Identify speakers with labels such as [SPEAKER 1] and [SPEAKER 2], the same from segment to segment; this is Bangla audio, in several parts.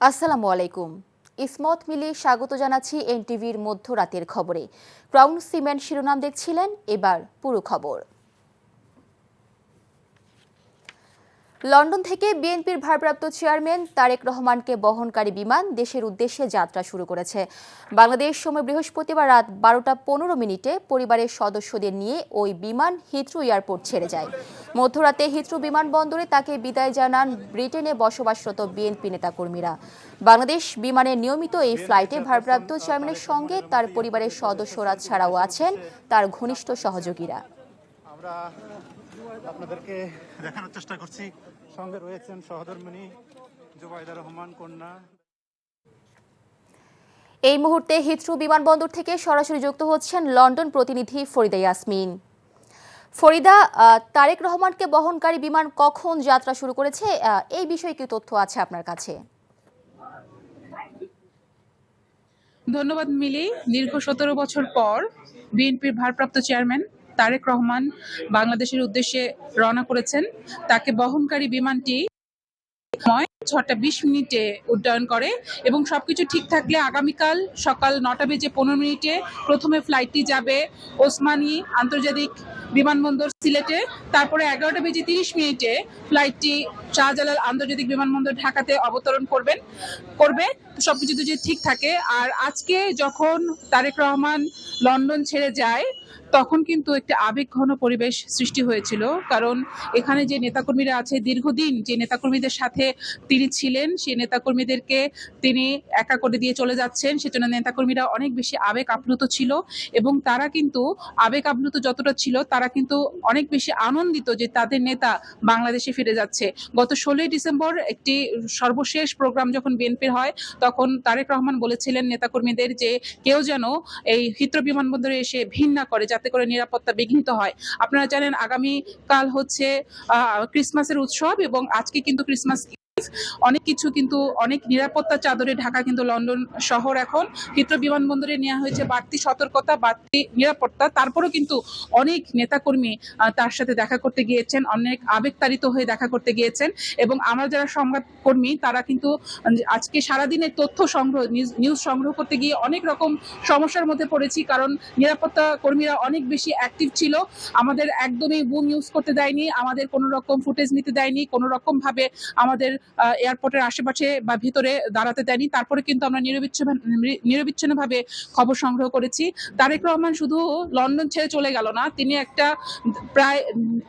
[SPEAKER 1] আসসালামু আলাইকুম। ইসমত মিলি স্বাগত জানাচ্ছি এনটিভির মধ্যরাতের খবরে। ক্রাউন সিমেন্ট শিরোনাম দেখছিলেন, এবার পুরো খবর। লন্ডন থেকে বিএনপির ভারপ্রাপ্ত চেয়ারম্যান তারেক রহমানকে বহনকারী বিমান দেশের উদ্দেশ্যে যাত্রা শুরু করেছে। বাংলাদেশ সময় বৃহস্পতিবার রাত 12টা 15 পরিবারের সদস্যদের নিয়ে ওই বিমান হিথ্রো এয়ারপোর্ট ছেড়ে যায়। মধ্যরাতে হিথ্রো বিমানবন্দরে তাকে বিদায় জানান ব্রিটেনে বসবাসরত বিএনপি নেতাকর্মীরা। বাংলাদেশ বিমানের নিয়মিত এই ফ্লাইটে ভারপ্রাপ্ত চেয়ারম্যানের সঙ্গে তার পরিবারের সদস্যরা ছাড়াও আছেন তার ঘনিষ্ঠ সহযোগীরা।
[SPEAKER 2] আমরা আপনাদেরকে দেখানোর চেষ্টা করছি, সঙ্গে রয়েছেন সহধর্মিণী জুবাইদা রহমান কন্যা।
[SPEAKER 1] এই মুহূর্তে হিথ্রো বিমানবন্দর থেকে সরাসরি যুক্ত হচ্ছেন লন্ডন প্রতিনিধি ফরিদা ইয়াসমিন। ফরিদা, তারেক রহমানকে বহনকারী বিমান কখন যাত্রা শুরু করেছে, এই বিষয়ে কি তথ্য আছে আপনার কাছে?
[SPEAKER 3] ধন্যবাদ মিলি। দীর্ঘ 17 বছর পর বিএনপির ভারপ্রাপ্ত চেয়ারম্যান তারেক রহমান বাংলাদেশের উদ্দেশ্যে রওনা করেছেন। তাকে বহনকারী বিমানটি 6টা 20 উড্ডয়ন করে এবং সবকিছু ঠিক থাকলে আগামীকাল সকাল 9টা 15 প্রথমে ফ্লাইটটি যাবে ওসমানী আন্তর্জাতিক বিমানবন্দর সিলেটে। তারপরে 11টা 30 ফ্লাইটটি শাহজালাল আন্তর্জাতিক বিমানবন্দর ঢাকাতে অবতরণ করবে। সবকিছু যদি ঠিক থাকে। আর আজকে যখন তারেক রহমান লন্ডন ছেড়ে যায় তখন কিন্তু একটা আবেগঘন পরিবেশ সৃষ্টি হয়েছিল, কারণ এখানে যে নেতাকর্মীরা আছে, দীর্ঘদিন যে নেতাকর্মীদের সাথে তিনি ছিলেন, সেই নেতাকর্মীদেরকে তিনি একা করে দিয়ে চলে যাচ্ছেন। সেজন্য নেতাকর্মীরা অনেক বেশি আবেগ আপ্লুত ছিল এবং তারা কিন্তু আবেগ আপ্লুত যতটা ছিল, তারা কিন্তু অনেক বেশি আনন্দিত যে তাদের নেতা বাংলাদেশে ফিরে যাচ্ছে। গত 16ই ডিসেম্বর একটি সর্বশেষ প্রোগ্রাম যখন বিএনপির হয়, তখন তারেক রহমান বলেছিলেন নেতাকর্মীদের যে কেউ যেন এই হিথ্রো বিমানবন্দরে এসে ভিড় না করে, যাতে করে নিরাপত্তা বিঘ্নিত হয়। আপনারা জানেন আগামীকাল হচ্ছে ক্রিসমাসের উৎসব এবং আজকে কিন্তু ক্রিসমাস অনেক কিছু কিন্তু অনেক নিরাপত্তা চাদরে ঢাকা কিন্তু লন্ডন শহর। এখন হিথ্রো বিমানবন্দরে নেওয়া হয়েছে বাড়তি সতর্কতা, বাড়তি নিরাপত্তা। তারপরেও কিন্তু অনেক নেতাকর্মী তার সাথে দেখা করতে গিয়েছেন, অনেক আবেগতাড়িত হয়ে দেখা করতে গিয়েছেন। এবং আমরা যারা সংবাদকর্মী তারা কিন্তু আজকে সারাদিনের তথ্য সংগ্রহ, নিউজ সংগ্রহ করতে গিয়ে অনেক রকম সমস্যার মধ্যে পড়েছি, কারণ নিরাপত্তা কর্মীরা অনেক বেশি অ্যাক্টিভ ছিল। আমাদের একদমই বুম ইউজ করতে দেয়নি, আমাদের কোনো রকম ফুটেজ নিতে দেয়নি, কোনো রকম ভাবে আমাদের এয়ারপোর্টের আশেপাশে বা ভিতরে দাঁড়াতে দেয়নি। তারপরে কিন্তু আমরা নিরবিচ্ছিন্নভাবে খবর সংগ্রহ করেছি। তারেক রহমান শুধু লন্ডন ছেড়ে চলে গেল না, তিনি একটা প্রায়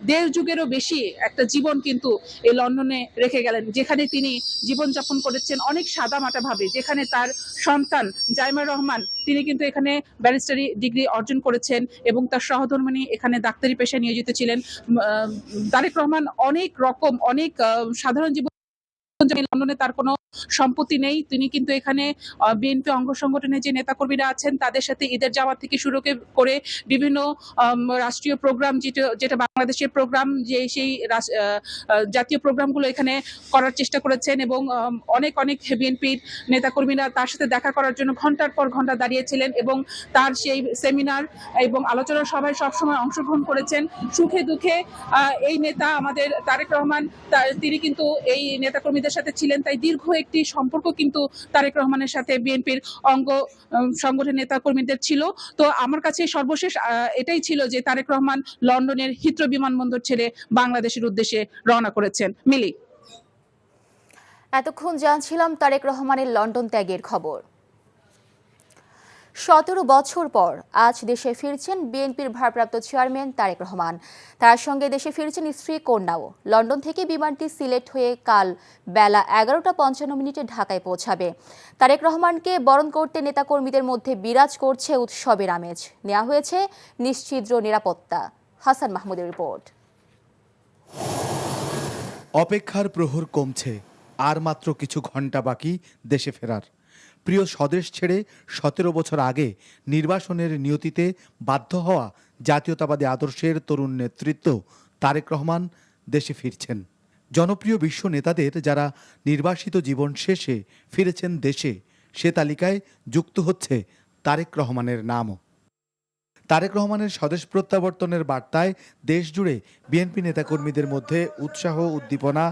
[SPEAKER 3] 1.5 যুগেরও বেশি একটা জীবন কিন্তু এই লন্ডনে রেখে গেলেন, যেখানে তিনি জীবনযাপন করেছেন অনেক সাদামাটা ভাবে। যেখানে তার সন্তান জাইমা রহমান, তিনি কিন্তু এখানে ব্যারিস্টারি ডিগ্রি অর্জন করেছেন এবং তার সহধর্মিণী এখানে ডাক্তারি পেশায় নিয়োজিত ছিলেন। তারেক রহমান অনেক সাধারণ জীবন, লন্ডনে তার কোনো সম্পত্তি নেই। তিনি কিন্তু এখানে বিএনপি অঙ্গ সংগঠনের যে নেতাকর্মীরা আছেন তাদের সাথে ঈদের জামাত থেকে শুরু করে বিভিন্ন রাষ্ট্রীয় প্রোগ্রাম, যেটা বাংলাদেশের প্রোগ্রাম, যে সেই জাতীয় প্রোগ্রামগুলো এখানে করার চেষ্টা করেছেন এবং অনেক বিএনপির নেতাকর্মীরা তার সাথে দেখা করার জন্য ঘন্টার পর ঘন্টা দাঁড়িয়েছিলেন এবং তার সেই সেমিনার এবং আলোচনা সভায় সবসময় অংশগ্রহণ করেছেন। সুখে দুঃখে এই নেতা আমাদের তারেক রহমান, তিনি কিন্তু এই নেতাকর্মীদের সাথে ছিলেন। তাই দীর্ঘ একটি সম্পর্ক কিন্তু তারেক রহমানের সাথে বিএনপির অঙ্গ সংগঠনের নেতাকর্মীদের ছিল। তো আমার কাছে সর্বশেষ এটাই ছিল যে তারেক রহমান লন্ডনের হিথ্রো বিমানবন্দর ছেড়ে বাংলাদেশের উদ্দেশ্যে রওনা করেছেন। মিলি,
[SPEAKER 1] এতক্ষণ জানছিলাম তারেক রহমানের লন্ডন ত্যাগের খবর। 17 বছর পর আজ দেশে ফিরছেন বিএনপির ভারপ্রাপ্ত চেয়ারম্যান তারেক রহমান। তার সঙ্গে দেশে ফিরছেন স্ত্রী কন্যাও। লন্ডন থেকে বিমানটি সিলেট হয়ে কাল বেলা 11টা 55 ঢাকায় পৌঁছাবে। তারেক রহমানকে বরণ করতে নেতাকর্মীদের মধ্যে বিরাজ করছে উৎসবের আমেজ। নেওয়া হয়েছে নিশ্ছিদ্র নিরাপত্তা। হাসান মাহমুদের রিপোর্ট।
[SPEAKER 4] অপেক্ষার প্রহর কমছে, আর মাত্র কিছু ঘন্টা বাকি দেশে ফেরার। প্রিয় স্বদেশ ছেড়ে 17 বছর আগে নির্বাসনের নিয়তিতে বাধ্য হওয়া জাতীয়তাবাদী আদর্শের তরুণ নেতৃত্ব তারেক রহমান দেশে ফিরছেন। জনপ্রিয় বিশ্ব নেতাদের যারা নির্বাসিত জীবন শেষে ফিরেছেন দেশে, সে তালিকায় যুক্ত হচ্ছে তারেক রহমানের নামও। তারেক রহমানের স্বদেশ প্রত্যাবর্তনের বার্তায় দেশ জুড়ে বিএনপি নেতাকর্মীদের মধ্যে উৎসাহ, উদ্দীপনা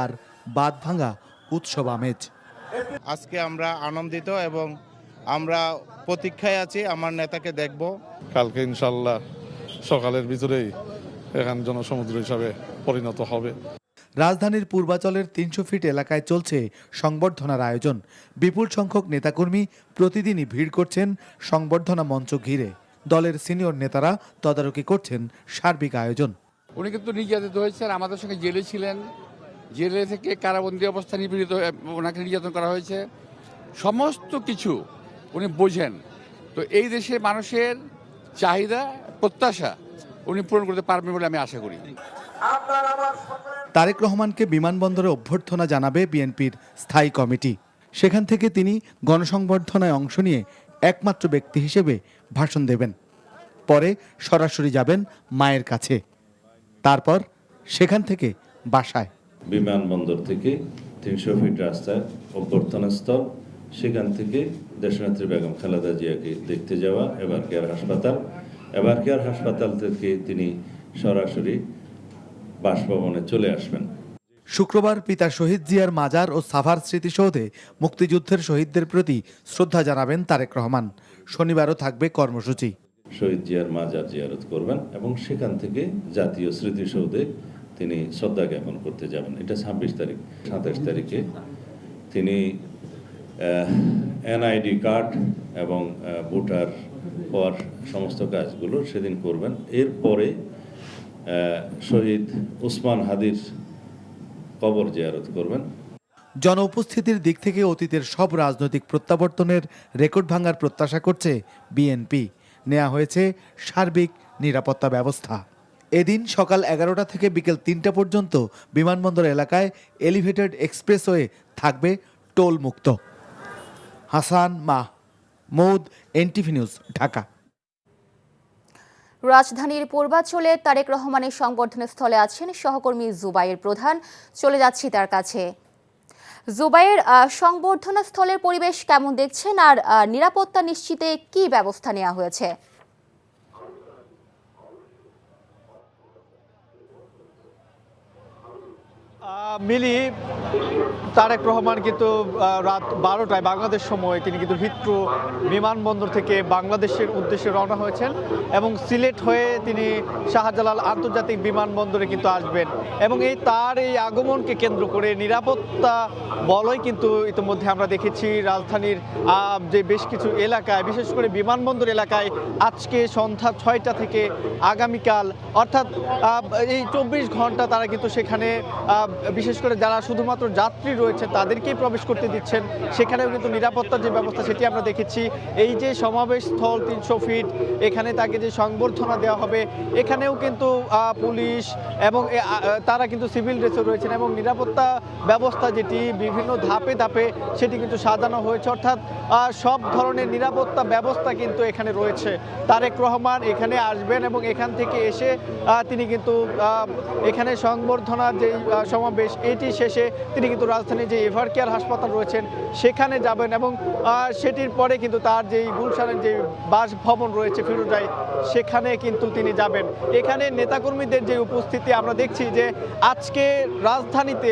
[SPEAKER 4] আর বাঁধভাঙা উৎসব আমেজ।
[SPEAKER 5] আজকে আমরা আনন্দিত এবং আমরা প্রতীক্ষায় আছি আমার নেতাকে দেখব।
[SPEAKER 6] কালকে ইনশাল্লাহ সকালের ভিতরেই এখান জনসমুদ্র হিসাবে পরিণত হবে।
[SPEAKER 4] রাজধানীর পূর্বাচলের ৩০০ ফিট এলাকায় চলছে সংবর্ধনার আয়োজন। বিপুল সংখ্যক নেতাকর্মী প্রতিদিনই ভিড় করছেন সংবর্ধনা মঞ্চ ঘিরে। দলের সিনিয়র নেতারা তদারকি করছেন সার্বিক আয়োজন।
[SPEAKER 7] উনি কিন্তু নির্যাতিত হয়েছেন, আমাদের সঙ্গে জেলে ছিলেন, জেলে থেকে কারাবন্দী অবস্থা নিপীড়িত ওনাকে নির্যাতন করা হয়েছে, সমস্ত কিছু উনি বোঝেন। তো এই দেশে মানুষের চাহিদা প্রত্যাশা উনি পূরণ করতে পারবেন বলে আমি আশা করি।
[SPEAKER 4] তারেক রহমানকে বিমানবন্দরে অভ্যর্থনা জানাবে বিএনপির স্থায়ী কমিটি। সেখান থেকে তিনি গণসংবর্ধনায় অংশ নিয়ে একমাত্র ব্যক্তি হিসেবে ভাষণ দেবেন। পরে সরাসরি যাবেন মায়ের কাছে, তারপর সেখান থেকে বাসায়।
[SPEAKER 8] বিমানবন্দর থেকে ৩০০ ফিট রাস্তায় অভ্যর্থনা স্থল, সেখান থেকে দেশনেত্রী বেগম খালেদা জিয়াকে দেখতে যাওয়া এবার কেয়ার হাসপাতাল থেকে তিনি সরাসরি বাসভবনে চলে আসবেন।
[SPEAKER 4] শুক্রবার পিতা শহীদ জিয়ার মাজার ও সাভার স্মৃতিসৌধে মুক্তিযুদ্ধের শহীদদের প্রতি শ্রদ্ধা জানাবেন তারেক রহমান। শনিবারও থাকবে কর্মসূচি।
[SPEAKER 8] শহীদ জিয়ার মাজার জিয়ারত করবেন এবং সেখান থেকে জাতীয় স্মৃতিসৌধে তিনি শ্রদ্ধা জ্ঞাপন করতে যাবেন। এটা ২৬ তারিখ। ২৭ তারিখে তিনি এনআইডি কার্ড এবং ভোটার হওয়ার সমস্ত কাজগুলো সেদিন করবেন। এরপরে শহীদ ওসমান হাদির কবর জিয়ারত করবেন।
[SPEAKER 4] জন উপস্থিতির দিক থেকে অতীতের সব রাজনৈতিক প্রত্যাবর্তনের রেকর্ড ভাঙার প্রত্যাশা করছে বিএনপি। নেওয়া হয়েছে সার্বিক নিরাপত্তা ব্যবস্থা। এদিন সকাল ১১টা থেকে বিকেল ৩টা পর্যন্ত বিমানবন্দর এলাকায় এলিভেটেড এক্সপ্রেসওয়ে থাকবে টোল মুক্ত। Hasan Mahmud, NTV news, Dhaka.
[SPEAKER 1] রাজধানীর পূর্বাঞ্চলে তারেক রহমানের সংবর্ধনা স্থলে আছেন সহকর্মী জুবাইর প্রধান। চলে যাচ্ছি তার কাছে। জুবাইর, সংবর্ধনা স্থলের পরিবেশ কেমন দেখছেন, আর নিরাপত্তা নিশ্চিতে কি ব্যবস্থা নেওয়া হয়েছে?
[SPEAKER 9] মিলি, তারেক রহমান কিন্তু রাত 12টায় বাংলাদেশ সময় তিনি কিন্তু হিথ্রো বিমানবন্দর থেকে বাংলাদেশের উদ্দেশ্যে রওনা হয়েছেন এবং সিলেট হয়ে তিনি শাহজালাল আন্তর্জাতিক বিমানবন্দরে কিন্তু আসবেন। এবং তার এই আগমনকে কেন্দ্র করে নিরাপত্তা বলয় কিন্তু ইতিমধ্যে আমরা দেখেছি রাজধানীর যে বেশ কিছু এলাকায়, বিশেষ করে বিমানবন্দর এলাকায় আজকে সন্ধ্যা 6টা থেকে আগামীকাল অর্থাৎ এই 24 ঘন্টা তারা কিন্তু সেখানে বিশেষ করে যারা শুধুমাত্র যাত্রী রয়েছে তাদেরকেই প্রবেশ করতে দিচ্ছেন। সেখানেও কিন্তু নিরাপত্তার যে ব্যবস্থা সেটি আমরা দেখেছি। এই যে সমাবেশ স্থল ৩০০ ফিট, এখানে তাকে যে সংবর্ধনা দেওয়া হবে, এখানেও কিন্তু পুলিশ এবং তারা কিন্তু সিভিল ড্রেসে রয়েছেন এবং নিরাপত্তা ব্যবস্থা যেটি বিভিন্ন ধাপে ধাপে সেটি কিন্তু সাজানো হয়েছে। অর্থাৎ সব ধরনের নিরাপত্তা ব্যবস্থা কিন্তু এখানে রয়েছে। তারেক রহমান এখানে আসবেন এবং এখান থেকে এসে তিনি কিন্তু এখানে সংবর্ধনার যে সমাবেশ এটি শেষে তিনি কিন্তু রাজধানীর যে এভার কেয়ার হাসপাতাল রয়েছেন সেখানে যাবেন এবং সেটির পরে কিন্তু তার যেই গুলশানের যে বাসভবন রয়েছে ফিরোজাই, সেখানে কিন্তু তিনি যাবেন। এখানে নেতাকর্মীদের যে উপস্থিতি আমরা দেখছি যে আজকে রাজধানীতে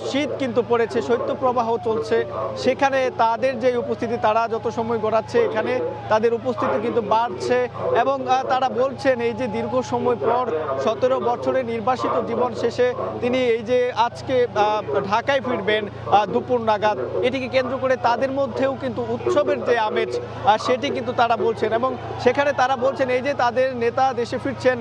[SPEAKER 9] শীত কিন্তু পড়েছে, শৈত্যপ্রবাহ চলছে। সেখানে তাদের যে উপস্থিতি, তারা যত সময় গড়াচ্ছে এখানে তাদের উপস্থিতি কিন্তু বাড়ছে এবং তারা বলছেন এই যে দীর্ঘ সময় পর 17 বছরের নির্বাসিত জীবন শেষে তিনি এই যে আজকে ঢাকায় ফিরবেন দুপুর নাগাদ, এটিকে কেন্দ্র করে তাদের মধ্যেও কিন্তু উৎসবের যে আমেজ সেটি কিন্তু তারা বলছেন। এবং সেখানে তারা বলছেন এই যে তাদের নেতা দেশে ফিরছেন,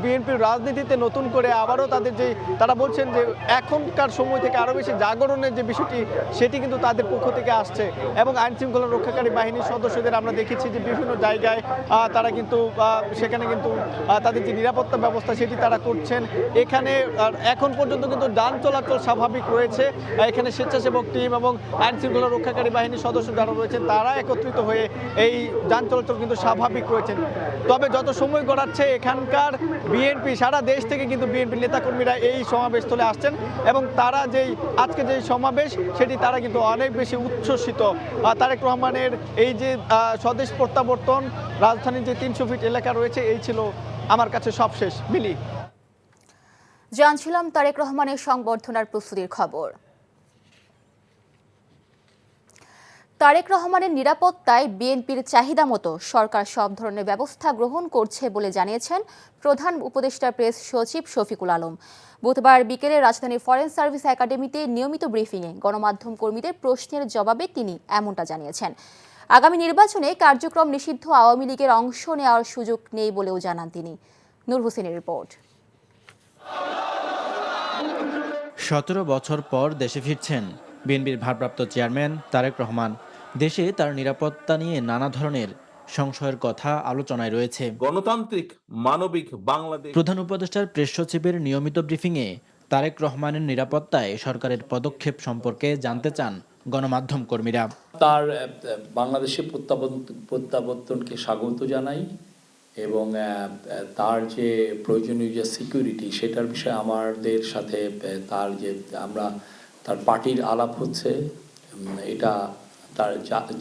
[SPEAKER 9] বিএনপির রাজনীতিতে নতুন করে আবারও তাদের যে তারা বলছেন যে এখনকার সময় থেকে আরও বেশি জাগরণের যে বিষয়টি সেটি কিন্তু তাদের পক্ষ থেকে আসছে। এবং আইনশৃঙ্খলা রক্ষাকারী বাহিনীর সদস্যদের আমরা দেখেছি যে বিভিন্ন জায়গায় তারা কিন্তু সেখানে কিন্তু তাদের যে নিরাপত্তা ব্যবস্থা সেটি তারা করছেন। এখানে এখন পর্যন্ত কিন্তু যান চলাচল স্বাভাবিক রয়েছে। এখানে স্বেচ্ছাসেবক টিম এবং আইনশৃঙ্খলা রক্ষাকারী বাহিনীর সদস্য যারা রয়েছেন তারা একত্রিত হয়ে এই যান চলাচল কিন্তু স্বাভাবিক রয়েছেন। তবে যত সময় গড়াচ্ছে এখানকার বিএনপি, সারা দেশ থেকে কিন্তু বিএনপির নেতাকর্মীরা এই সমাবেশস্থলে আসছেন এবং তারা যেই আজকে যেই সমাবেশ সেটি তারা কিন্তু অনেক বেশি উচ্ছ্বসিত। তারেক রহমানের এই যে স্বদেশ প্রত্যাবর্তন, রাজধানীর যে ৩০০ ফিট এলাকা রয়েছে, এই ছিল আমার কাছে সবশেষ। মিলি,
[SPEAKER 1] জানছিলাম তারেক রহমানের সংবর্ধনার প্রস্তুতির খবর। তারেক রহমানের নিরাপত্তায় বিএনপির চাহিদা মতো সরকার সব ধরনের ব্যবস্থা গ্রহণ করছে বলে জানিয়েছেন প্রধান উপদেষ্টা প্রেস সচিব শফিকুল আলম। বুধবার বিকেলে রাজধানীর ফরেন সার্ভিস একাডেমিতে নিয়মিত ব্রিফিংয়ে গণমাধ্যম কর্মীদের প্রশ্নের জবাবে তিনি এমনটা জানিয়েছেন। আগামী নির্বাচনে কার্যক্রম নিষিদ্ধ আওয়ামী লীগের অংশ নেওয়ার সুযোগ নেই বলেও জানান তিনি। নূর হোসেনের রিপোর্ট।
[SPEAKER 10] 17 বছর পর দেশে ফিরছেন বিএনপির ভারপ্রাপ্ত চেয়ারম্যান তারেক রহমান। দেশে তার নিরাপত্তা নিয়ে নানা ধরনের সংশয়ের কথা আলোচনায় রয়েছে।
[SPEAKER 11] গণতান্ত্রিক মানবিক বাংলাদেশ।
[SPEAKER 10] প্রধান উপদেষ্টার প্রেস সচিবের নিয়মিত ব্রিফিংয়ে তারেক রহমানের নিরাপত্তায় সরকারের পদক্ষেপ সম্পর্কে জানতে চান গণমাধ্যম কর্মীরা।
[SPEAKER 12] তার বাংলাদেশে প্রত্যাবর্তনকে স্বাগত জানাই এবং তার যে প্রয়োজনীয় যে সিকিউরিটি সেটার বিষয়ে আমাদের সাথে তার যে তার পার্টির আলাপ হচ্ছে, এটা তার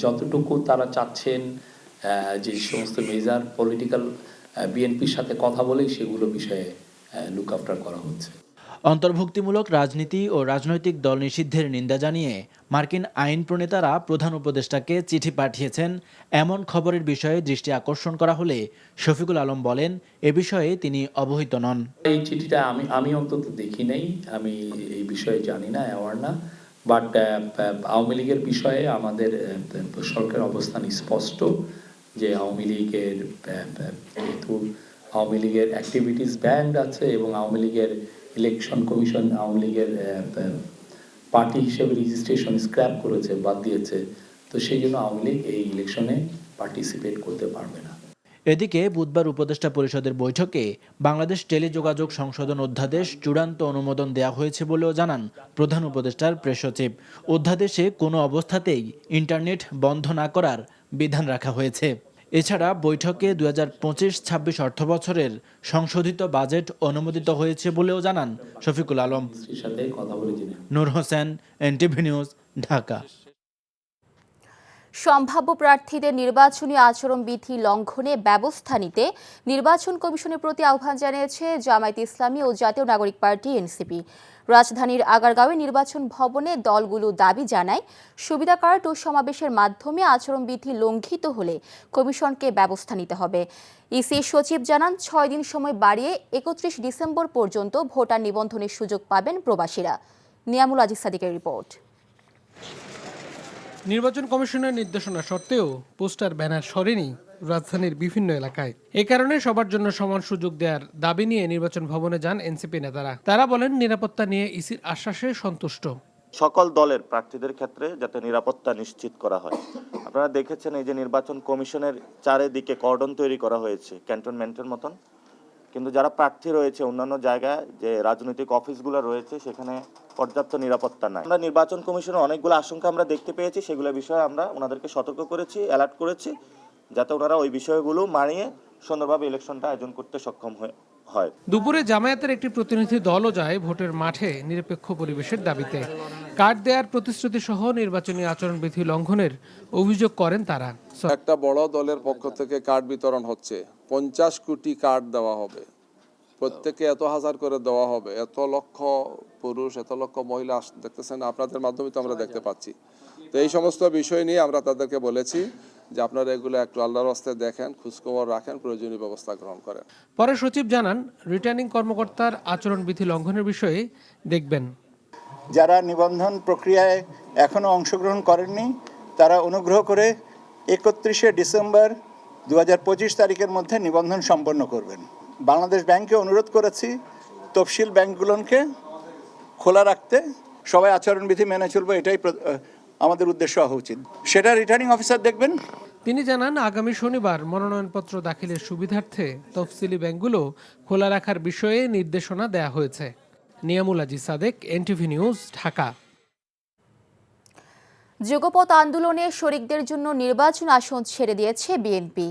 [SPEAKER 12] যতটুকু তারা চাচ্ছেন যে সমস্ত মেজার পলিটিক্যাল বিএনপির সাথে কথা বলেই সেগুলো বিষয়ে লুক আফটার করা হচ্ছে।
[SPEAKER 10] অন্তর্ভুক্তিমূলক রাজনীতি ও রাজনৈতিক দল নিষিদ্ধের নিন্দা জানিয়ে মার্কিন আইন প্রণেতারা প্রধান উপদেষ্টাকে চিঠি পাঠিয়েছেন। এমন খবরের বিষয়ে দৃষ্টি আকর্ষণ করা হলে শফিকুল আলম বলেন, এ বিষয়ে তিনি অবহিত নন।
[SPEAKER 12] এই চিঠিটা আমি অন্তত দেখি নাই, আমি এই বিষয়ে জানি না, অ্যাওয়ার না। বাট আওয়ামী লীগের বিষয়ে আমাদের সরকারের অবস্থান স্পষ্ট যে আওয়ামী লীগের যেহেতু আওয়ামী লীগের অ্যাক্টিভিটিস ব্যান্ড আছে এবং আওয়ামী লীগের ইলেকশন কমিশন আওয়ামী লীগের পার্টি হিসেবে রেজিস্ট্রেশন স্ক্র্যাপ করেছে, বাদ দিয়েছে, তো সেই জন্য আওয়ামী লীগ এই ইলেকশনে পার্টিসিপেট করতে পারবে না।
[SPEAKER 10] এদিকে বুধবার উপদেষ্টা পরিষদের বৈঠকে বাংলাদেশ টেলিযোগাযোগ সংশোধন অধ্যাদেশ চূড়ান্ত অনুমোদন দেওয়া হয়েছে বলেও জানান প্রধান উপদেষ্টার প্রেস সচিব। অধ্যাদেশে কোনো অবস্থাতেই ইন্টারনেট বন্ধ না করার বিধান রাখা হয়েছে। এছাড়া বৈঠকে 2025-26 অর্থবছরের সংশোধিত বাজেট অনুমোদিত হয়েছে বলেও জানান শফিকুল আলম। নূর হোসেন, এনটিভি নিউজ, ঢাকা।
[SPEAKER 1] সম্ভাব্য প্রার্থীদের নির্বাচনী আচরণবিধি লঙ্ঘনে ব্যবস্থা নিতে নির্বাচন কমিশনের প্রতি আহ্বান জানিয়েছে জামায়াতে ইসলামী ও জাতীয় নাগরিক পার্টি এনসিপি। রাজধানীর আগারগাঁওয়ে নির্বাচন ভবনে দলগুলো দাবি জানায়, সুবিধা কার্ড ও সমাবেশের মাধ্যমে আচরণবিধি লঙ্ঘিত হলে কমিশনকে ব্যবস্থা নিতে হবে। ইসি সচিব জানান, 6 দিন সময় বাড়িয়ে 31 ডিসেম্বর পর্যন্ত ভোটার নিবন্ধনের সুযোগ পাবেন প্রবাসীরা। নিয়ামুল আজিজ সাদিকের রিপোর্ট।
[SPEAKER 13] নির্বাচন কমিশনের নির্দেশনা সত্ত্বেও পোস্টার ব্যানার সরেনি রাজধানীর বিভিন্ন এলাকায়। এ কারণে সবার জন্য সমান সুযোগ দেওয়ার দাবি নিয়ে নির্বাচন ভবনে যান এনসিপি নেতারা। তারা বলেন, নিরাপত্তা নিয়ে ইসির আশ্বাসে সন্তুষ্ট।
[SPEAKER 14] সকল দলের প্রার্থীদের ক্ষেত্রে যাতে নিরাপত্তা নিশ্চিত করা হয়। আপনারা দেখেছেন এই যে নির্বাচন কমিশনের চারিদিকে কর্ডন তৈরি করা হয়েছে ক্যান্টনমেন্টের মতন, কিন্তু যারা প্রার্থী রয়েছে অন্যান্য জায়গায় যে রাজনৈতিক অফিসগুলো রয়েছে সেখানে পর্যাপ্ত নিরাপত্তা নাই। আমরা নির্বাচন কমিশনের অনেকগুলো আশঙ্কা আমরা দেখতে পেয়েছি, সেগুলো বিষয়ে আমরা ওনাদেরকে সতর্ক করেছি, অ্যালার্ট করেছি, যাতে ওনারা ওই বিষয়গুলো মানিয়ে সুন্দরভাবে ইলেকশনটা আয়োজন করতে সক্ষম হয়।
[SPEAKER 13] দুপুরে জামায়াতের একটি প্রতিনিধি দলও যায় ভোটের মাঠে নিরপেক্ষ পরিবেশের দাবিতে। কার্ড দেওয়ার প্রতিশ্রুতি সহ নির্বাচনী আচরণবিধি লঙ্ঘনের অভিযোগ করেন তারা।
[SPEAKER 15] একটা বড় দলের পক্ষ থেকে কার্ড বিতরণ হচ্ছে, 50 কোটি কার্ড দেওয়া হবে, প্রত্যেকে এত হাজার করে দেওয়া হবে, এত লক্ষ পুরুষ এত লক্ষ মহিলা দেখতেছেন, আপনাদের মাধ্যমে তো আমরা দেখতে পাচ্ছি। তো এই সমস্ত বিষয় নিয়ে আমরা তাদেরকে বলেছি যে আপনারা এগুলো একটু আল্লাহর রাস্তায় দেখেন, খোঁজখবর রাখেন, প্রয়োজনীয় ব্যবস্থা গ্রহণ করেন।
[SPEAKER 13] পরে সচিব জানান, রিটার্নিং কর্মকর্তার আচরণবিধি লঙ্ঘনের বিষয়ে দেখবেন।
[SPEAKER 16] যারা নিবন্ধন প্রক্রিয়ায় এখনো অংশগ্রহণ করেননি তারা অনুগ্রহ করে 31 ডিসেম্বর 2025 তারিখের মধ্যে নিবন্ধন সম্পন্ন করবেন। বাংলাদেশ ব্যাংকে অনুরোধ করেছি তফসিল ব্যাংকগুলোকে খোলা রাখতে, সবাই আচরণবিধি মেনে চলবে, এটাই আমাদের উদ্দেশ্য হওয়া উচিত। সেটা রিটার্নিং অফিসার দেখবেন।
[SPEAKER 13] তিনি জানান, আগামী শনিবার মনোনয়নপত্র দাখিলের সুবিধার্থে তফসিলি ব্যাংকগুলো খোলা রাখার বিষয়ে নির্দেশনা দেয়া হয়েছে। Niyamul Aziz Sadek, NTV news, Dhaka.
[SPEAKER 1] যুগপৎ আন্দোলনে শরিকদের জন্য নির্বাচন আসন ছেড়ে দিয়েছে বিএনপি।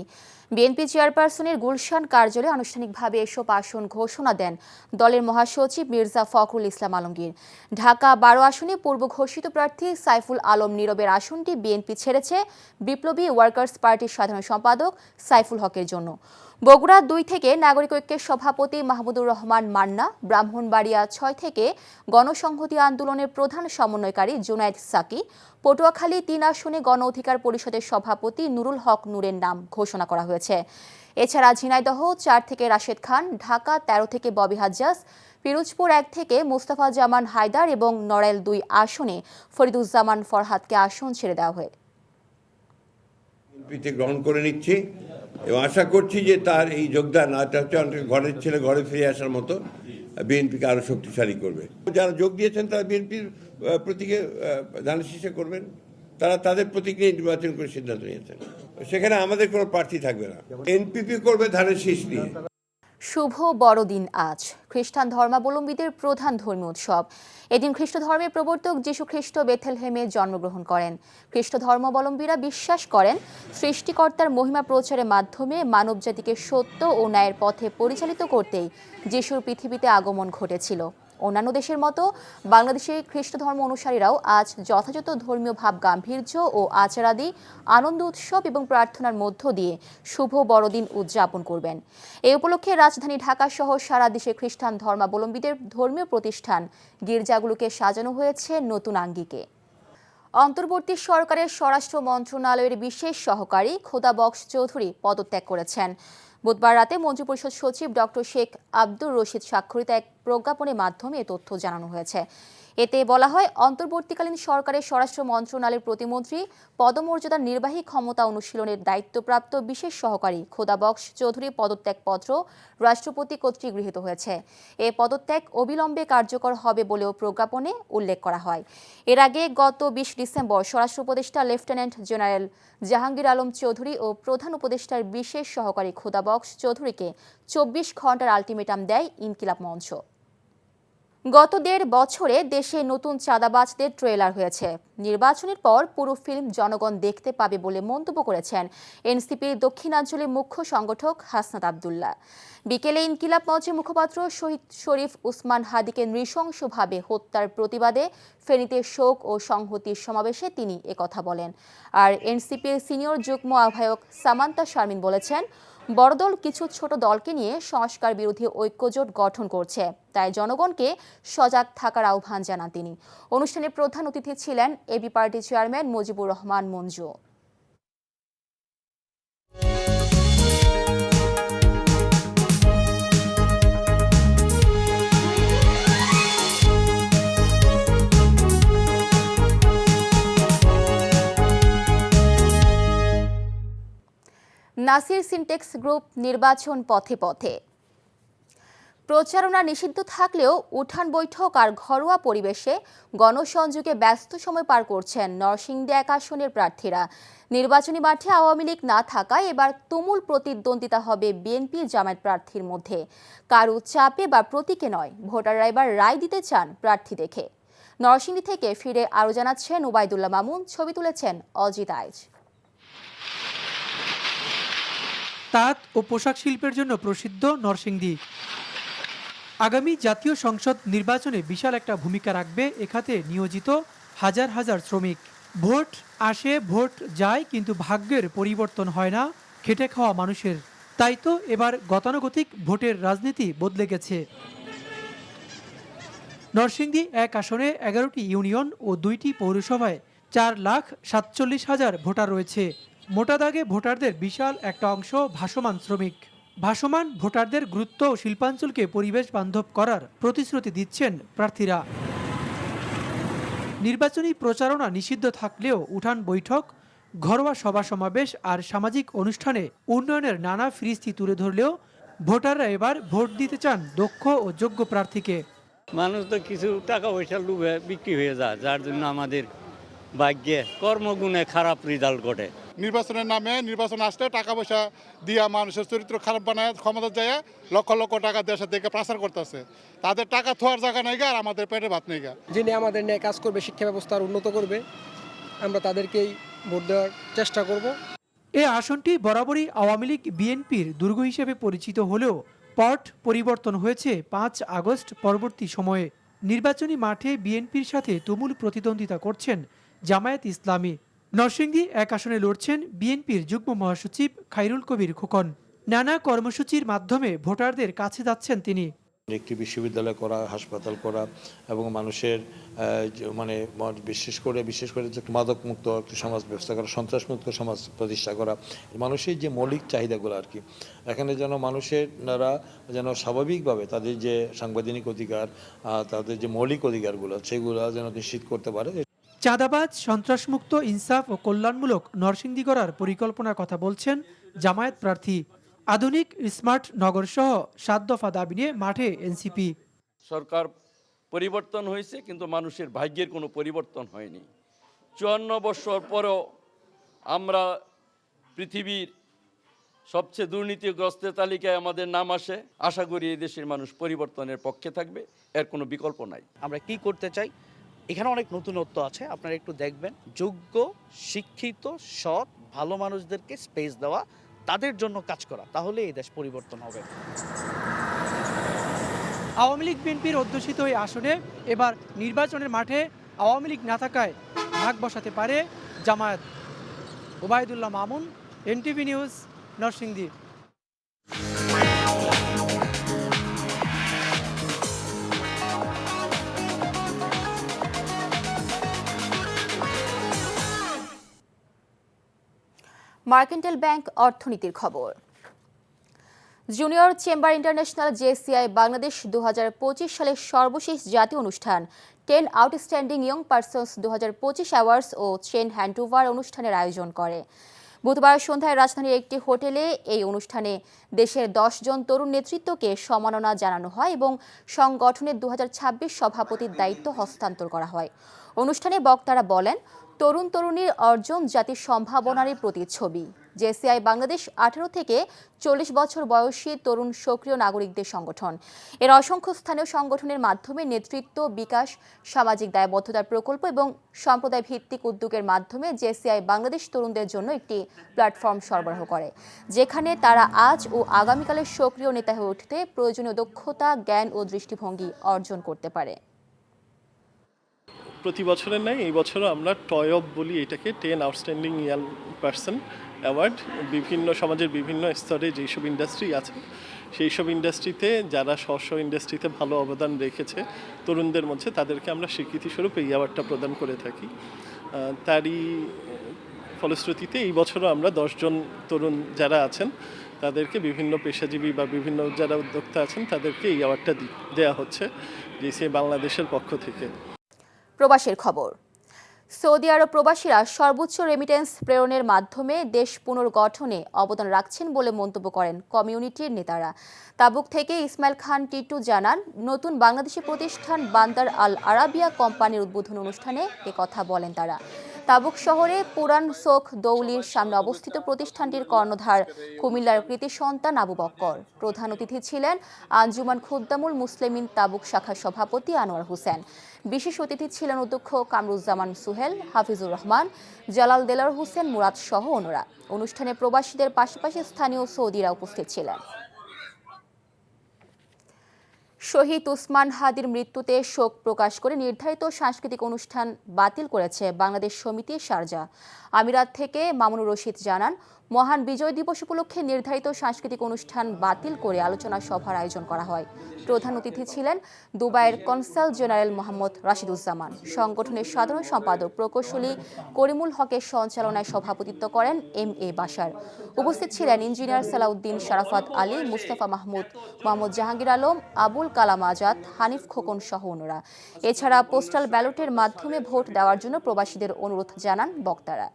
[SPEAKER 1] বিএনপি চেয়ারপারসনের গুলশান কার্যালয়ে আনুষ্ঠানিকভাবে এসব আসন ঘোষণা দেন দলের মহাসচিব মির্জা ফখরুল ইসলাম আলমগীর। ঢাকা 12 আসনে পূর্ব ঘোষিত প্রার্থী সাইফুল আলম নীরবের আসনটি বিএনপি ছেড়েছে বিপ্লবী ওয়ার্কার্স পার্টির সাধারণ সম্পাদক সাইফুল হকের জন্য। বগুড়া 2 থেকে নাগরিক ঐক্যের সভাপতি মাহমুদুর রহমান মান্না, ব্রাহ্মণবাড়িয়া 6 থেকে গণসংহতি আন্দোলনের প্রধান সমন্বয়কারী জুনায়েদ সাকি, পটুয়াখালী 3 আসনে গণ অধিকার পরিষদের সভাপতি নুরুল হক নূরের নাম ঘোষণা করা হয়েছে। এছাড়া ঝিনাইদহ 4 থেকে রাশেদ খান, ঢাকা 13 থেকে ববি হাজ্জাজ, পিরোজপুর 1 থেকে মোস্তফা জামান হায়দার এবং নড়াইল 2 আসনে ফরিদুজ্জামান ফরহাদকে আসন ছেড়ে দেওয়া হয়।
[SPEAKER 17] বিএনপিতে গ্রহণ করে নিচ্ছি এবং আশা করছি যে তার এই যোগদান ঘরের ছেলে ঘরে ফিরে আসার মতো বিএনপিকে আরো শক্তিশালী করবে। যারা যোগ দিয়েছেন তারা বিএনপির প্রতীকে ধানের শীষে করবেন, তারা তাদের প্রতীক নিয়ে নির্বাচন করে সিদ্ধান্ত নিয়েছেন। সেখানে আমাদের কোনো প্রার্থী থাকবে না, এনপিপি করবে ধানের শীষ নিয়ে।
[SPEAKER 1] শুভ বড়দিন আজ খ্রিস্টান ধর্মাবলম্বীদের প্রধান ধর্মীয় উৎসব। এদিন খ্রিস্ট ধর্মের প্রবর্তক যীশু খ্রিস্ট বেথলেহেমে জন্মগ্রহণ করেন। খ্রিস্ট ধর্মাবলম্বীরা বিশ্বাস করেন সৃষ্টিকর্তার মহিমা প্রচারের মাধ্যমে মানবজাতিকে সত্য ও ন্যায়ের পথে পরিচালিত করতেই যীশুর পৃথিবীতে আগমন ঘটেছিল। অন্যান্য দেশের মতো বাংলাদেশের খ্রিস্ট ধর্ম অনুসারীরাও আজ যথাযথ ধর্মীয় ভাব গাম্ভীর্য ও আচারাদি আনন্দ উৎসব এবং প্রার্থনার মধ্য দিয়ে শুভ বড়দিন উদযাপন করবেন। এই উপলক্ষে রাজধানী ঢাকা সহ সারা দেশে খ্রিস্টান ধর্মাবলম্বীদের ধর্মীয় প্রতিষ্ঠান গির্জাগুলোকে সাজানো হয়েছে নতুন আঙ্গিকে। অন্তর্বর্তী সরকারের স্বরাষ্ট্র মন্ত্রণালয়ের বিশেষ সহকারী খোদা বক্স চৌধুরী পদত্যাগ করেছেন। বুধবার রাতে মন্ত্রিপরিষদ সচিব ডক্টর শেখ আব্দুর রশিদ স্বাক্ষরিত এক প্রজ্ঞাপনের মাধ্যমে এ তথ্য জানানো হয়েছে। এতে বলা হয়, অন্তর্বর্তীকালীন সরকারের স্বরাষ্ট্র মন্ত্রণালয়ের প্রতিমন্ত্রী পদমর্যাদার নির্বাহী ক্ষমতা অনুশীলনের দায়িত্বপ্রাপ্ত বিশেষ সহকারী খোদা বক্স চৌধুরী পদত্যাগপত্র রাষ্ট্রপতি কর্তৃক গৃহীত হয়েছে। এ পদত্যাগ অবিলম্বে কার্যকর হবে বলেও প্রজ্ঞাপনে উল্লেখ করা হয়। এর আগে গত 20 ডিসেম্বর স্বরাষ্ট্র উপদেষ্টা লেফটেন্যান্ট জেনারেল জাহাঙ্গীর আলম চৌধুরী ও প্রধান উপদেষ্টার বিশেষ সহকারী খোদা বক্স চৌধুরীকে 24 ঘন্টার আলটিমেটাম দেয় ইনকিলাব মঞ্চ। গত 1.5 বছরে দেশে নতুন চাঁদাবাজদের ট্রেলার হয়েছে। নির্বাচনের পর পুরো ফিল্ম জনগণ দেখতে পাবে বলে মন্তব্য করেছেন এনসিপির দক্ষিণাঞ্চলের মুখ্য সংগঠক হাসনাত আব্দুল্লাহ। বিকেলে ইনকিলাব মঞ্চের মুখপাত্র শহীদ শরীফ উসমান হাদিকে নৃশংসভাবে হত্যার প্রতিবাদে ফেনীতে শোক ও সংহতির সমাবেশে তিনি একথা বলেন। আর এনসিপির সিনিয়র যুগ্ম আহ্বায়ক সামান্তা শারমিন বলেছেন, বড় দল কিছু ছোট দলকে নিয়ে সংস্কার বিরোধী ঐক্যজোট গঠন করছে, তাই জনগণকে সজাগ থাকার আহ্বান জানান তিনি। অনুষ্ঠানে প্রধান অতিথি ছিলেন AB party chairman Mujibur Rahman Manju. Nasir Syntex group নির্বাচন পথে পথে। প্রচারণা নিষিদ্ধ থাকলেও উঠান বৈঠক আর ঘরোয়া পরিবেশে গণসংযোগে ব্যস্ত সময় পার করছেন নরসিংদী 1 আসনের প্রার্থীরা। নির্বাচনী মাঠে আওয়ামী লীগ না থাকায় এবার তুমুল প্রতিদ্বন্দ্বিতা হবে বিএনপি জামায়াত প্রার্থীর মধ্যে। কারো চাপে বা প্রতীকে নয়, ভোটাররা এবার রায় দিতে চান প্রার্থী দেখে। নরসিংদী থেকে ফিরে আরও জানাচ্ছেন ওবায়দুল্লাহ মামুন, ছবি তুলেছেন অজিত আইচ।
[SPEAKER 18] তাঁত ও পোশাক শিল্পের জন্য প্রসিদ্ধ নরসিংদী। আগামী জাতীয় সংসদ নির্বাচনে বিশাল একটা ভূমিকা রাখবে এ খাতে নিয়োজিত হাজার হাজার শ্রমিক। ভোট আসে ভোট যায়, কিন্তু ভাগ্যের পরিবর্তন হয় না খেটে খাওয়া মানুষের। তাই তো এবার গতানুগতিক ভোটের রাজনীতি বদলে গেছে। নরসিংদী 1 আসনে 11টি ইউনিয়ন ও 2টি পৌরসভায় 4,47,000 ভোটার রয়েছে। মোটা দাগে ভোটারদের বিশাল একটা অংশ ভাসমান শ্রমিক। ভাসমান ভোটারদের গুরুত্ব ও শিল্পাঞ্চলকে পরিবেশ বান্ধব করার প্রতিশ্রুতি দিচ্ছেন প্রার্থীরা। নির্বাচনী প্রচারণা নিষিদ্ধ থাকলেও উঠান বৈঠক, ঘরোয়া সভা সমাবেশ আর সামাজিক অনুষ্ঠানে উন্নয়নের নানা ফিরিস্তি তুলে ধরলেও ভোটাররা এবার ভোট দিতে চান দক্ষ ও যোগ্য প্রার্থীকে।
[SPEAKER 19] মানুষ তো কিছু টাকা পয়সা লুভে বিক্রি হয়ে যায়, যার জন্য আমাদের ভাগ্যে কর্মগুণে খারাপ রেজাল্ট ঘটে।
[SPEAKER 20] নির্বাচনের নামে নির্বাচন আসলে টাকা পয়সা দিয়া মানুষের চরিত্র খারাপ বানায় ক্ষমতা যায় লক্ষ লক্ষ টাকা দেশের দিকে প্রচার করতেছে। তাদের টাকা থোয়ার জায়গা নেই গা, আর আমাদের পেটে ভাত নেই গা।
[SPEAKER 21] যিনি আমাদের নিয়ে কাজ করবে, শিক্ষা ব্যবস্থার উন্নত করবে, আমরা তাদেরকেই ভোট দেওয়ার চেষ্টা করব।
[SPEAKER 18] এই আসনটি বরাবরই আওয়ামী লীগ বিএনপির দুর্গ হিসেবে পরিচিত হলেও পট পরিবর্তন হয়েছে 5 আগস্ট পরবর্তী সময়ে। নির্বাচনী মাঠে বিএনপির সাথে তুমুল প্রতিদ্বন্দ্বিতা করছেন জামায়াত ইসলামী। নরসিংদী 1 আসনে লড়ছেন বিএনপির যুগ্ম মহাসচিব খায়রুল কবির খোকন। নানা কর্মসূচির মাধ্যমে ভোটারদের কাছে যাচ্ছেন তিনি।
[SPEAKER 2] একটি বিশ্ববিদ্যালয় করা, হাসপাতাল করা এবং মানুষের মানে বিশেষ করে যে মাদক মুক্ত একটি সমাজ ব্যবস্থা করা, সন্ত্রাস মুক্ত সমাজ প্রতিষ্ঠা করা, মানুষের যে মৌলিক চাহিদাগুলো আর কি, এখানে যেন মানুষেরা যেন স্বাভাবিকভাবে তাদের যে সাংবিধানিক অধিকার, তাদের যে মৌলিক অধিকারগুলো সেগুলো যেন নিশ্চিত করতে পারে।
[SPEAKER 18] চাঁদাবাজ, সন্ত্রাসমুক্ত, ইনসাফ ও কল্যাণমূলক নরসিংদী গড়ার পরিকল্পনার কথা বলছেন জামায়াত প্রার্থী। আধুনিক স্মার্ট নগর সহ ৭ দফা দাবি নিয়ে মাঠে এনসিপি।
[SPEAKER 22] সরকার পরিবর্তন হয়েছে কিন্তু মানুষের ভাগ্যের কোনো পরিবর্তন হয়নি। ৫৪ বছর পরেও আমরা পৃথিবীর সবচেয়ে দুর্নীতিগ্রস্তের তালিকায় আমাদের নাম আসে। আশা করি এই দেশের মানুষ পরিবর্তনের পক্ষে থাকবে, এর কোনো বিকল্প নাই।
[SPEAKER 23] আমরা কি করতে চাই, এখানে অনেক নতুনত্ব আছে, আপনারা একটু দেখবেন। যোগ্য, শিক্ষিত, সৎ, ভালো মানুষদেরকে স্পেস দেওয়া, তাদের জন্য কাজ করা, তাহলে এই দেশ পরিবর্তন হবে।
[SPEAKER 18] আওয়ামী লীগ বিএনপির অধ্যুষিত এই আসনে এবার নির্বাচনের মাঠে আওয়ামী লীগ না থাকায় ভাগ বসাতে পারে Jamaat. Obaidullah Mamun, NTV news, Narsingdi.
[SPEAKER 1] Mercantile bank অর্থনীতির খবর। Junior chamber international JCI Bangladesh ২০২৫ সালের সর্বশেষ জাতীয় অনুষ্ঠান 10 আউটস্ট্যান্ডিং ইয়ং পারসনস ২০২৫ অ্যাওয়ার্ডস ও চেন হ্যান্ডওভার অনুষ্ঠানের আয়োজন করে। বুধবার সন্ধ্যায় রাজধানীর একটি হোটেলে এই অনুষ্ঠানে দেশের ১০ জন তরুণ নেতৃত্বকে সম্মাননা জানানো হয় এবং সংগঠনের ২০২৬ সভাপতির দায়িত্ব হস্তান্তর করা হয়। অনুষ্ঠানে বক্তারা বলেন, তরুণ তরুণীর অর্জন জাতির সম্ভাবনারই প্রতিচ্ছবি। জেসিআই বাংলাদেশ ১৮ থেকে ৪০ বছর বয়সী তরুণ সক্রিয় নাগরিকদের সংগঠন। এর অসংখ্য স্থানীয় সংগঠনের মাধ্যমে নেতৃত্ব বিকাশ, সামাজিক দায়বদ্ধতার প্রকল্প এবং সম্প্রদায় ভিত্তিক উদ্যোগের মাধ্যমে জেসিআই বাংলাদেশ তরুণদের জন্য একটি প্ল্যাটফর্ম সরবরাহ করে, যেখানে তারা আজ ও আগামীকালের সক্রিয় নেতা হয়ে উঠতে প্রয়োজনীয় দক্ষতা, জ্ঞান ও দৃষ্টিভঙ্গি অর্জন করতে পারে।
[SPEAKER 24] প্রতি বছরের নাই এই বছরও আমরা টয় অফ বলি এটাকে, 10 আউটস্ট্যান্ডিং ইয়াং পারসন অ্যাওয়ার্ড। বিভিন্ন সমাজের বিভিন্ন স্তরে যেসব ইন্ডাস্ট্রি আছে সেই সব ইন্ডাস্ট্রিতে যারা স্ব ইন্ডাস্ট্রিতে ভালো অবদান রেখেছে তরুণদের মধ্যে, তাদেরকে আমরা স্বীকৃতিস্বরূপ এই অ্যাওয়ার্ডটা প্রদান করে থাকি। তারই ফলশ্রুতিতে এই বছরও আমরা ১০ জন তরুণ যারা আছেন তাদেরকে বিভিন্ন পেশাজীবী বা বিভিন্ন যারা উদ্যোক্তা আছেন তাদেরকে এই অ্যাওয়ার্ডটা দেওয়া হচ্ছে জেসিআই বাংলাদেশের পক্ষ থেকে।
[SPEAKER 1] প্রবাসের খবর। সৌদি আরব প্রবাসীরা সর্বোচ্চ রেমিটেন্স প্রেরণের মাধ্যমে দেশ পুনর্গঠনে অবদান রাখছেন বলে মন্তব্য করেন কমিউনিটির নেতারা। তাবুক থেকে ইসমাইল খান টিটু জানান, নতুন বাংলাদেশি প্রতিষ্ঠান বান্দার আল আরাবিয়া কোম্পানির উদ্বোধন অনুষ্ঠানে একথা বলেন তারা। তাবুক শহরে পুরান শোক দৌলির সামনে অবস্থিত প্রতিষ্ঠানটির কর্ণধার কুমিল্লার কৃতি সন্তান আবু বক্কর। প্রধান অতিথি ছিলেন আঞ্জুমান খুদ্দামুল মুসলিমিন তাবুক শাখার সভাপতি আনোয়ার হোসেন। বিশেষ অতিথি ছিলেন অধ্যক্ষ কামরুজ্জামান সুহেল, হাফিজুর রহমান, জালাল দেলার হোসেন মুরাদ সহ অন্যরা। অনুষ্ঠানে প্রবাসীদের পাশাপাশি স্থানীয় সৌদিরা উপস্থিত ছিলেন। শহীদ উসমান হাদির মৃত্যুতে শোক প্রকাশ করে নির্ধারিত সাংস্কৃতিক অনুষ্ঠান বাতিল করেছে বাংলাদেশ সমিতি শারজা। আমিরাত থেকে মামুনুর রশিদ জানান, মহান বিজয় দিবস উপলক্ষে নির্ধারিত সাংস্কৃতিক অনুষ্ঠান বাতিল করে আলোচনা সভার আয়োজন করা হয়। প্রধান অতিথি ছিলেন দুবাইয়ের কনসাল জেনারেল মোহাম্মদ রাশিদুজ্জামান। সংগঠনের সাধারণ সম্পাদক প্রকৌশলী করিমুল হকের সঞ্চালনায় সভাপতিত্ব করেন MA বাশার। উপস্থিত ছিলেন ইঞ্জিনিয়ার সালাউদ্দিন, শারাফাত আলী, মুস্তাফা মাহমুদ, মোহাম্মদ জাহাঙ্গীর আলম, আবুল কালাম আজাদ, হানিফ খোকন সহ অন্যরা। এছাড়া পোস্টাল ব্যালটের মাধ্যমে ভোট দেওয়ার জন্য প্রবাসীদের অনুরোধ জানান বক্তারা।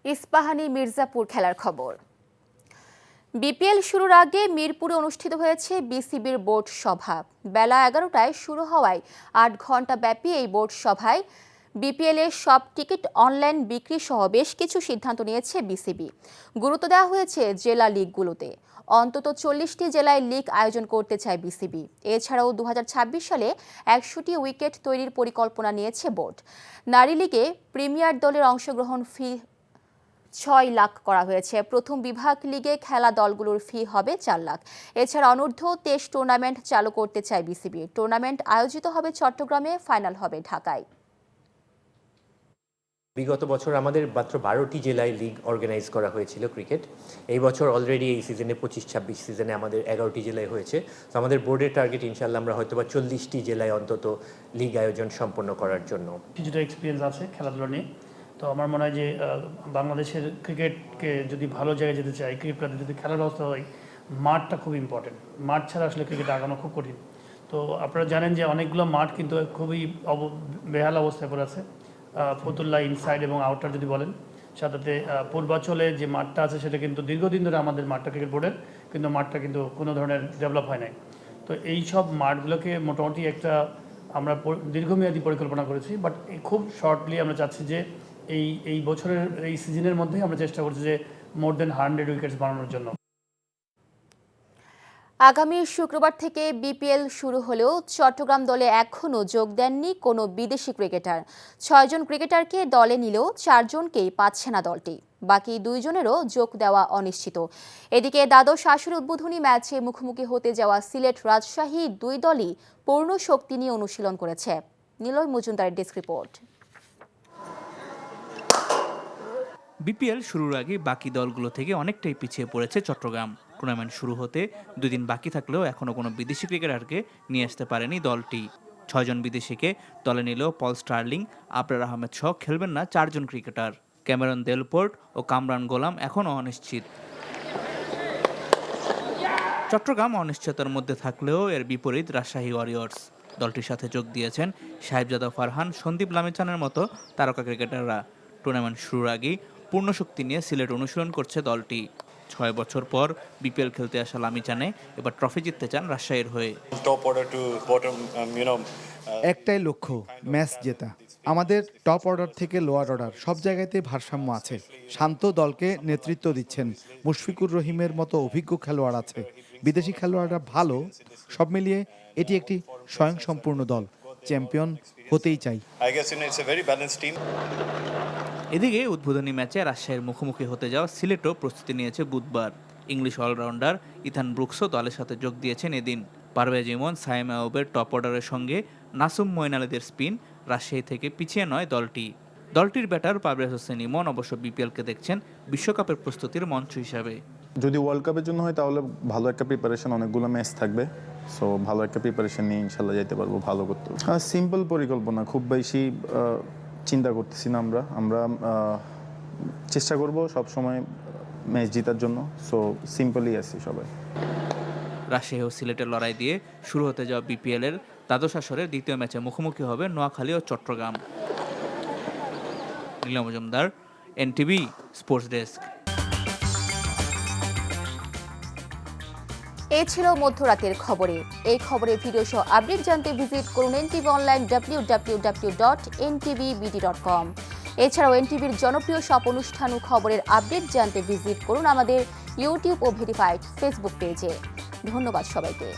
[SPEAKER 1] ইস্পাহানি মির্জাপুর খেলার খবর। বিপিএল শুরুর আগে মিরপুরে অনুষ্ঠিত হয়েছে বিসিবির বোর্ড সভা। বেলা 11টায় শুরু হওয়ায় 8 ঘণ্টা ব্যাপী এই বোর্ড সভায় বিপিএল এর সব টিকিট অনলাইন বিক্রি সহ বেশ কিছু সিদ্ধান্ত নিয়েছে বিসিবি। গুরুত্ব দেওয়া হয়েছে জেলা লিগগুলোতে। অন্তত 40টি জেলায় লিগ আয়োজন করতে চায় বিসিবি। এছাড়াও 2026 সালে 100টি উইকেট তৈরির পরিকল্পনা নিয়েছে বোর্ড। নারী লিগে প্রিমিয়ার দলের অংশগ্রহণ 6 লাখ করা হয়েছে। প্রথম বিভাগ লিগে খেলা দলগুলোর ফি হবে 4 লাখ। এছাড়া অনূর্ধ্ব 23 টুর্নামেন্ট চালু করতে চায় বিসিবি। টুর্নামেন্ট আয়োজিত হবে চট্টগ্রামে, ফাইনাল হবে ঢাকায়।
[SPEAKER 3] বিগত বছর আমাদের মাত্র 12টি জেলায় লিগ অর্গানাইজ করা হয়েছিল ক্রিকেট। এই বছর অলরেডি এই সিজনে 25-26 সিজনে আমাদের 11টি জেলায় হয়েছে। তো আমাদের বোর্ডের টার্গেট ইনশাআল্লাহ আমরা হয়তো বা 40টি জেলায় অন্তত লিগ আয়োজন সম্পন্ন করার জন্য।
[SPEAKER 5] কিছুটা এক্সপিরিয়েন্স আছে খেলাধুলা নিয়ে, তো আমার মনে হয় যে বাংলাদেশের ক্রিকেটকে যদি ভালো জায়গায় যেতে চাই, ক্রিকেট যদি খেলার ব্যবস্থা হয়, মাঠটা খুব ইম্পর্টেন্ট। মাঠ ছাড়া আসলে ক্রিকেট আগানো খুব কঠিন। তো আপনারা জানেন যে অনেকগুলো মাঠ কিন্তু খুবই বেহাল অবস্থায় পড়ে আছে। ফতুল্লা ইনসাইড এবং আউটার যদি বলেন, সাথে পূর্বাঞ্চলে যে মাঠটা আছে সেটা কিন্তু দীর্ঘদিন ধরে আমাদের মাঠটা ক্রিকেট বোর্ডের, কিন্তু মাঠটা কিন্তু কোনো ধরনের ডেভেলপ হয় নাই। তো এই সব মাঠগুলোকে মোটামুটি একটা আমরা দীর্ঘমেয়াদী পরিকল্পনা করেছি, বাট খুব শর্টলি আমরা চাচ্ছি যে এই বছরের এই সিজনের মধ্যেই আমরা চেষ্টা করছি যে মোর দেন 100 উইকেটস বানানোর জন্য।
[SPEAKER 1] আগামী শুক্রবার থেকে বিপিএল শুরু হলেও চট্টগ্রাম দলে এখনও যোগ দেননি কোনো বিদেশি ক্রিকেটার। 6 জন ক্রিকেটারকে দলে নিলেও 4 জনকেই পাচ্ছে না দলটি। বাকি 2 জনেরও যোগ দেওয়া অনিশ্চিত। এদিকে দ্বাদশ আসর উদ্বোধনী ম্যাচে মুখোমুখি হতে যাওয়া সিলেট রাজশাহী 2 দলই পূর্ণ শক্তি নিয়ে অনুশীলন করেছে। নিলয় মজুমদারের ডেস্ক রিপোর্ট।
[SPEAKER 6] বিপিএল শুরুর আগে বাকি দলগুলো থেকে অনেকটাই পিছিয়ে পড়েছে চট্টগ্রাম। টুর্নামেন্ট শুরু হতে 2 দিন বাকি থাকলেও এখনও কোনো বিদেশি ক্রিকেটারকে নিয়ে আসতে পারেনি দলটি। 6 জন বিদেশিকে দলে নিলেও পল স্টার্লিং, আবরার আহমেদ সহ খেলবেন না 4 জন ক্রিকেটার। ক্যামেরন দেলপোর্ট ও কামরান গোলাম এখনও অনিশ্চিত। চট্টগ্রাম অনিশ্চয়তার মধ্যে থাকলেও এর বিপরীত রাজশাহী ওয়ারিয়র্স। দলটির সাথে যোগ দিয়েছেন সাহেবজাদা ফারহান, সন্দীপ লামিচানের মতো তারকা ক্রিকেটাররা। টুর্নামেন্ট শুরুর আগেই পূর্ণ শক্তি নিয়ে সিলেট অনুশীলন করছে দলটি। 6 বছর পর বিপিএল খেলতে আসা লামিচানে এবার ট্রফি জিততে চান রাজশাহীর হয়ে।
[SPEAKER 4] একটাই লক্ষ্য, ম্যাচ জেতা। আমাদের টপ অর্ডার থেকে লোয়ার অর্ডার সব জায়গাতে ভারসাম্য আছে। শান্ত দলকে নেতৃত্ব দিচ্ছেন, মুশফিকুর রহিমের মতো অভিজ্ঞ খেলোয়াড় আছে, বিদেশি খেলোয়াড়রা ভালো। সব মিলিয়ে এটি একটি স্বয়ংসম্পূর্ণ দল। চ্যাম্পিয়ন হতেই চাই।
[SPEAKER 6] এদিকে উদ্বোধনী ম্যাচে রাজশাহীর মুখোমুখি হতে যাওয়া সিলেটও প্রস্তুতি নিয়েছে বুধবার। ইংলিশ অলরাউন্ডার ইথান ব্রুকসও দলের সাথে যোগ দিয়েছেন এদিন। পারভেজ ইমন, সাইম আউবের টপ অর্ডারের সঙ্গে নাসুম মঈন আলীদের স্পিন রাজশাহী থেকে পিছিয়ে নয় দলটি। দলটির ব্যাটার পারভেজ হোসেন ইমন অবশ্য বিপিএলকে দেখছেন বিশ্বকাপের প্রস্তুতির মঞ্চ হিসাবে।
[SPEAKER 7] যদি ওয়ার্ল্ড কাপের জন্য হয় তাহলে ভালো একটা প্রিপারেশন, অনেকগুলো ম্যাচ থাকবে, সো ভালো একটা প্রিপারেশন নিয়ে ইনশাল্লাহ যেতে পারবো ভালো করতে। সিম্পল পরিকল্পনা, খুব বেশি চিন্তা করতেছি না। আমরা চেষ্টা করব সব সময় ম্যাচ জেতার জন্য, সো সিম্পলই আছি সবাই।
[SPEAKER 6] রাজশাহী ও সিলেটের লড়াই দিয়ে শুরু হতে যাওয়া বিপিএল এর দ্বাদশ আসরের দ্বিতীয় ম্যাচে মুখোমুখি হবে নোয়াখালী ও Chattogram. Niloy Majumder, NTV sports desk.
[SPEAKER 1] এই ছিল মধ্যরাতের খবরে। এই খবরের ভিডিও সহ আপডেট জানতে ভিজিট করুন এনটিভি অনলাইন www.ntvbd.com। এছাড়াও এনটিভির জনপ্রিয় সব অনুষ্ঠান ও খবরের আপডেট জানতে ভিজিট করুন আমাদের ইউটিউব ও ভেরিফাইড ফেসবুক পেজে। ধন্যবাদ সবাইকে।